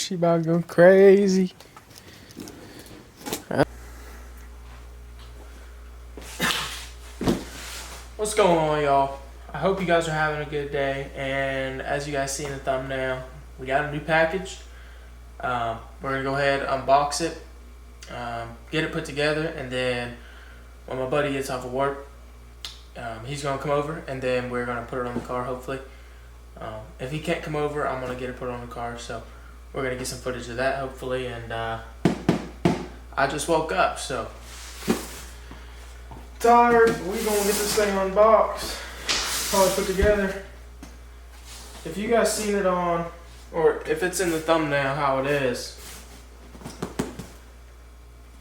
she about to go crazy. What's going on, y'all? I hope you guys are having a good day, and as you guys see in the thumbnail, we got a new package. We're gonna go ahead, unbox it, get it put together, and then when my buddy gets off of work, he's gonna come over, and then we're gonna put it on the car, hopefully. If he can't come over, I'm gonna get it put on the car, so we're gonna get some footage of that, hopefully. And I just woke up, so tired. We're gonna get this thing unboxed, probably put together. If you guys seen it on, or if it's in the thumbnail how it is,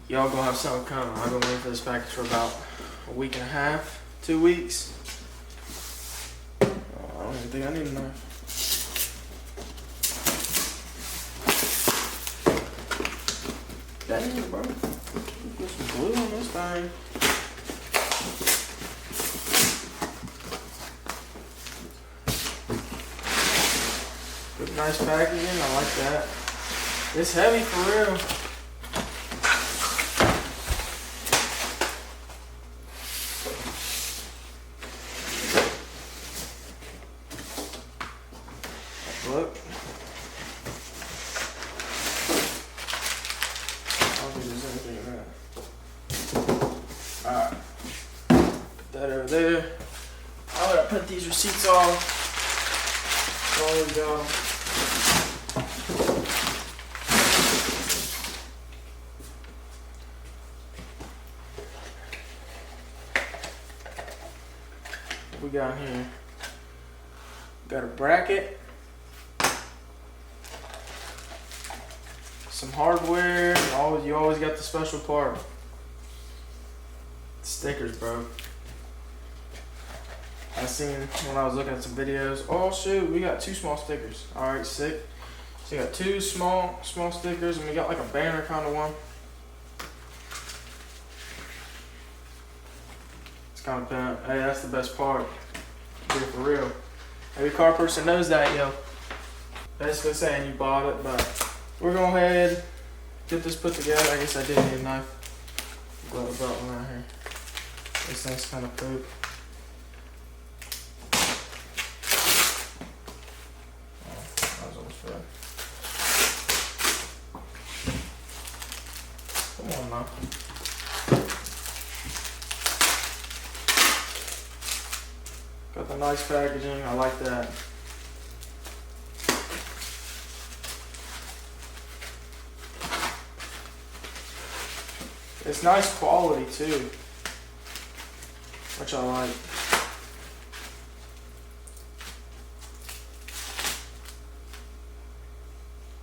y'all gonna have something coming. I've been waiting for this package for about a week and a half, 2 weeks. I don't even think I need a knife. Dang it, bro. Put some glue on this thing. Good, nice packaging. I like that. It's heavy for real. Look. I don't think there's anything in that. Alright. Put that over there. I'm gonna put these receipts on. There we go. What we got here? Got a bracket. Some hardware. You always got the special part. Stickers, bro. I seen when I was looking at some videos. Oh shoot, we got 2 small stickers. All right, sick. So you got 2 small stickers, and we got like a banner kind of one. It's kind of bent. Hey, that's the best part. Here for real. Every car person knows that, yo. Basically saying you bought it, but we're going to go ahead, get this put together. I guess I did need a knife. Glad I brought one right here. This thing's kind of poop. Oh, that was almost red. Come on now. Got the nice packaging. I like that. It's nice quality too, which I like.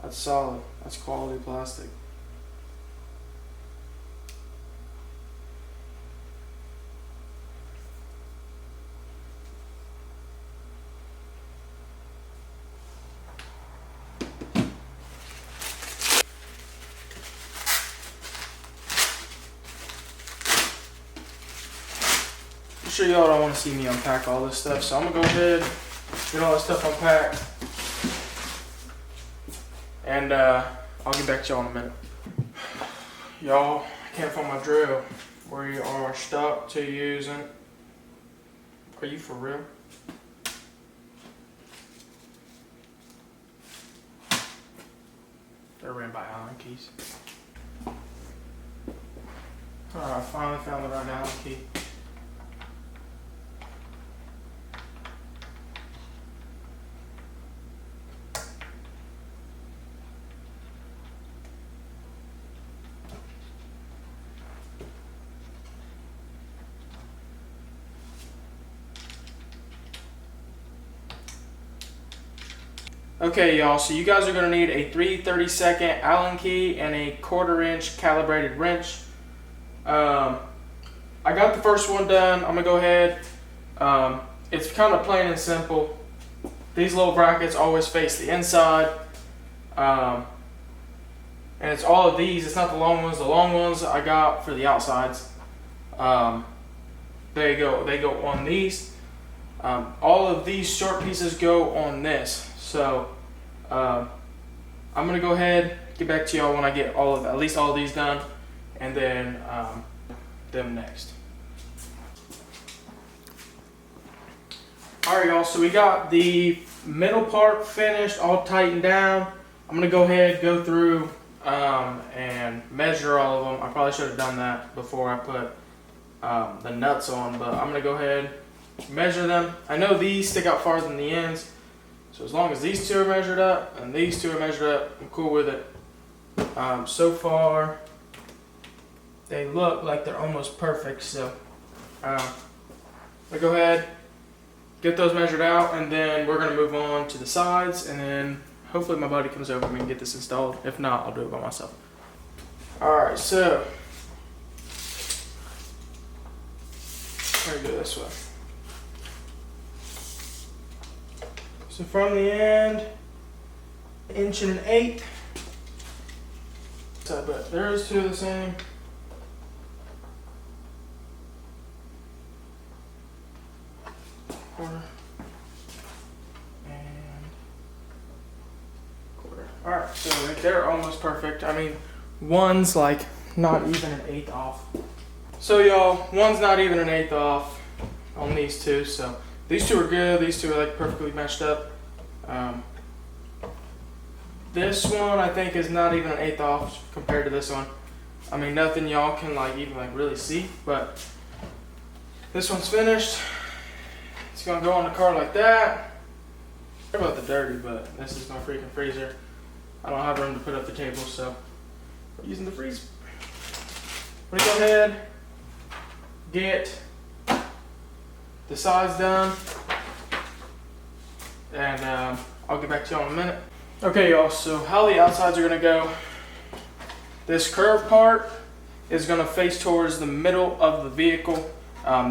That's solid. That's quality plastic. I'm sure y'all don't want to see me unpack all this stuff, so I'm gonna go ahead, get all this stuff unpacked, and I'll get back to y'all in a minute. Y'all, I can't find my drill. We are stuck to using. Are you for real? They're ran by Allen keys. Alright, I finally found the right Allen key. Okay, y'all, so you guys are going to need a 3/32 Allen key and a 1/4 inch calibrated wrench. I got the first one done. I'm going to go ahead. It's kind of plain and simple. These little brackets always face the inside. And it's all of these. It's not the long ones. The long ones I got for the outsides. There you go. They go on these. All of these short pieces go on this. So I'm gonna go ahead, get back to y'all when I get at least all of these done, and then them next. Alright y'all, so we got the middle part finished, all tightened down. I'm gonna go ahead, go through and measure all of them. I probably should have done that before I put the nuts on, but I'm gonna go ahead, measure them. I know these stick out farther than the ends, so as long as these two are measured up and these two are measured up, I'm cool with it. So far, they look like they're almost perfect, so I'm gonna go ahead, get those measured out, and then we're gonna move on to the sides, and then hopefully my buddy comes over and we can get this installed. If not, I'll do it by myself. Alright, so I'm gonna go this way. So from the end, 1.1 inch. So, but there's two of the same. Quarter. And quarter. Alright, so they're almost perfect. I mean, one's like not even 1/8 off. So y'all, one's not even 1/8 off on these two. So these two are good. These two are like perfectly matched up. This one I think is not even 1/8 off compared to this one. I mean, nothing y'all can like even like really see, but this one's finished. It's gonna go on the car like that. Sorry about the dirty, but this is my freaking freezer. I don't have room to put up the table, so I'm using the freezer. I'm gonna go ahead, get the sides done, and I'll get back to y'all in a minute. Okay y'all, so how the outsides are gonna go. This curved part is gonna face towards the middle of the vehicle.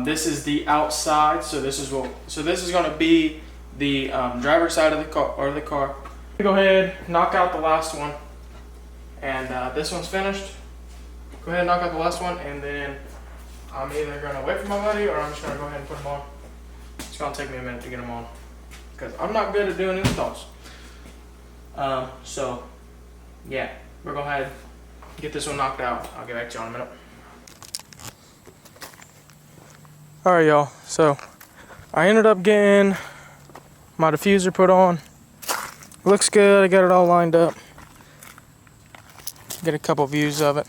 This is the outside, so this is gonna be the driver's side of the car. Go ahead, knock out the last one, and this one's finished. Go ahead and knock out the last one, and then I'm either gonna wait for my buddy or I'm just gonna go ahead and put them on. It's gonna take me a minute to get them on because I'm not good at doing installs. So yeah, we're gonna go ahead and get this one knocked out. I'll get back to you in a minute. Alright y'all, so I ended up getting my diffuser put on. Looks good, I got it all lined up. Get a couple views of it.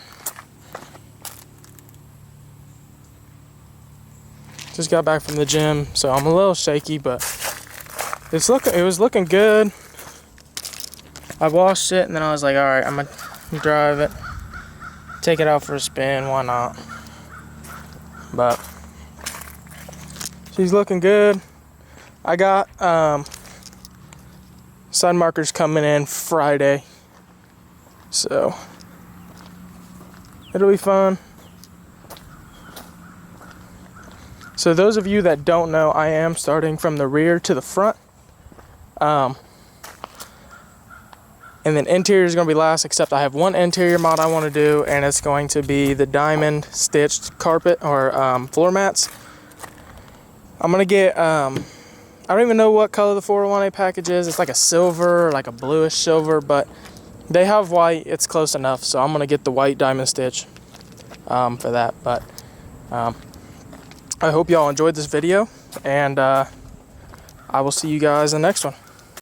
Just got back from the gym, so I'm a little shaky, but it was looking good. I washed it and then I was like, alright, I'm gonna drive it, take it out for a spin, why not? But she's looking good. I got side markers coming in Friday, so it'll be fun. So those of you that don't know, I am starting from the rear to the front. And then interior is going to be last, except I have one interior mod I want to do, and it's going to be the diamond stitched carpet or floor mats. I'm going to get, I don't even know what color the 401A package is. It's like a silver, like a bluish silver, but they have white. It's close enough, so I'm going to get the white diamond stitch for that. But I hope y'all enjoyed this video, and I will see you guys in the next one.